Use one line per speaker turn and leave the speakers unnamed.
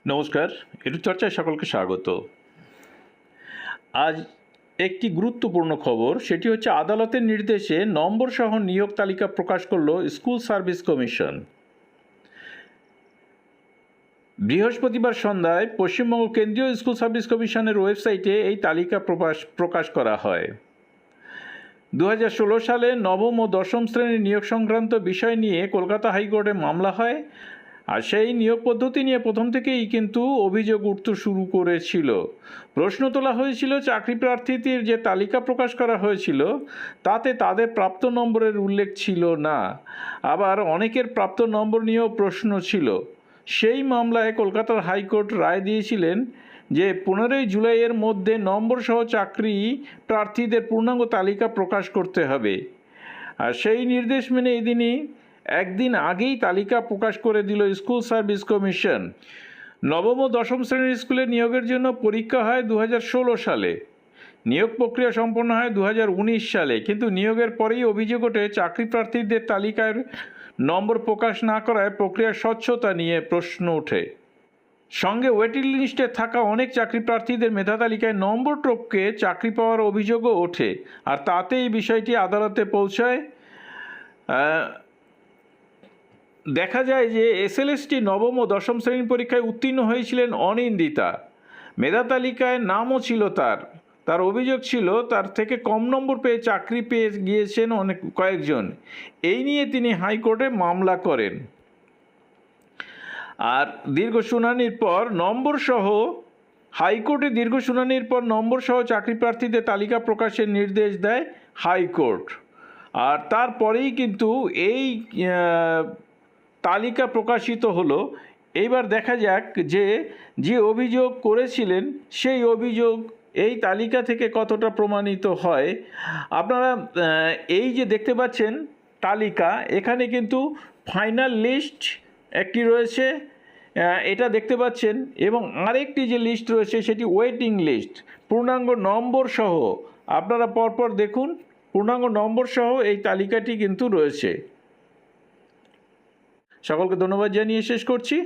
নমস্কার, এডুচর্চায় সকলকে স্বাগত। আজ একটি গুরুত্বপূর্ণ খবর, সেটি হচ্ছে আদালতের নির্দেশে নম্বরসহ নিয়োগ তালিকা প্রকাশ করল স্কুল সার্ভিস কমিশন। বৃহস্পতিবার সন্ধ্যায় পশ্চিমবঙ্গ কেন্দ্রীয় স্কুল সার্ভিস কমিশনের ওয়েবসাইটে এই তালিকা প্রকাশ করা হয়। 2016 সালে নবম ও দশম শ্রেণীর নিয়োগ সংক্রান্ত বিষয় নিয়ে কলকাতা হাইকোর্টে মামলা হয়, আর সেই নিয়োগ পদ্ধতি নিয়ে প্রথম থেকেই কিন্তু অভিযোগ উঠতে শুরু করেছিল। প্রশ্ন তোলা হয়েছিল, চাকরি প্রার্থীদের যে তালিকা প্রকাশ করা হয়েছিল তাতে তাদের প্রাপ্ত নম্বরের উল্লেখ ছিল না, আবার অনেকের প্রাপ্ত নম্বর নিয়েও প্রশ্ন ছিল। সেই মামলায় কলকাতার হাইকোর্ট রায় দিয়েছিলেন যে 15 জুলাইয়ের মধ্যে নম্বরসহ চাকরি প্রার্থীদের পূর্ণাঙ্গ তালিকা প্রকাশ করতে হবে। আর সেই নির্দেশ মেনে এদিনই একদিন আগেই তালিকা প্রকাশ করে দিল স্কুল সার্ভিস কমিশন। নবম ও দশম শ্রেণীর স্কুলে নিয়োগের জন্য পরীক্ষা হয় 2016 সালে, নিয়োগ প্রক্রিয়া সম্পন্ন হয় 2019 সালে, কিন্তু নিয়োগের পরেই অভিযোগ ওঠে চাকরি প্রার্থীদের তালিকার নম্বর প্রকাশ না করায় প্রক্রিয়ার স্বচ্ছতা নিয়ে প্রশ্ন ওঠে। সঙ্গে ওয়েটিং লিস্টে থাকা অনেক চাকরি প্রার্থীদের মেধা তালিকায় নম্বর টপকে চাকরি পাওয়ার অভিযোগও ওঠে, আর তাতে এই বিষয়টি আদালতে পৌঁছায়। দেখা যায় যে SLST নবম ও দশম শ্রেণীর পরীক্ষায় উত্তীর্ণ হয়েছিলেন অনিন্দিতা। মেধা তালিকায় নামও ছিল তার অভিযোগ ছিল তার থেকে কম নম্বর পেয়ে চাকরি পেয়ে গিয়েছেন কয়েকজন। এই নিয়ে তিনি হাইকোর্টে মামলা করেন, আর দীর্ঘ শুনানির পর নম্বরসহ চাকরি প্রার্থীদের তালিকা প্রকাশের নির্দেশ দেয় হাইকোর্ট। আর তারপরেই কিন্তু এই তালিকা প্রকাশিত হলো। এইবার দেখা যাক যে অভিযোগ করেছিলেন সেই অভিযোগ এই তালিকা থেকে কতটা প্রমাণিত হয়। আপনারা এই যে দেখতে পাচ্ছেন তালিকা, এখানে কিন্তু ফাইনাল লিস্ট একটি রয়েছে, এটা দেখতে পাচ্ছেন, এবং আরেকটি যে লিস্ট রয়েছে সেটি ওয়েটিং লিস্ট। পূর্ণাঙ্গ নম্বর সহ আপনারা পরপর দেখুন, পূর্ণাঙ্গ নম্বর সহ এই তালিকাটি কিন্তু রয়েছে। সকলকে ধন্যবাদ জানিয়ে শেষ করছি।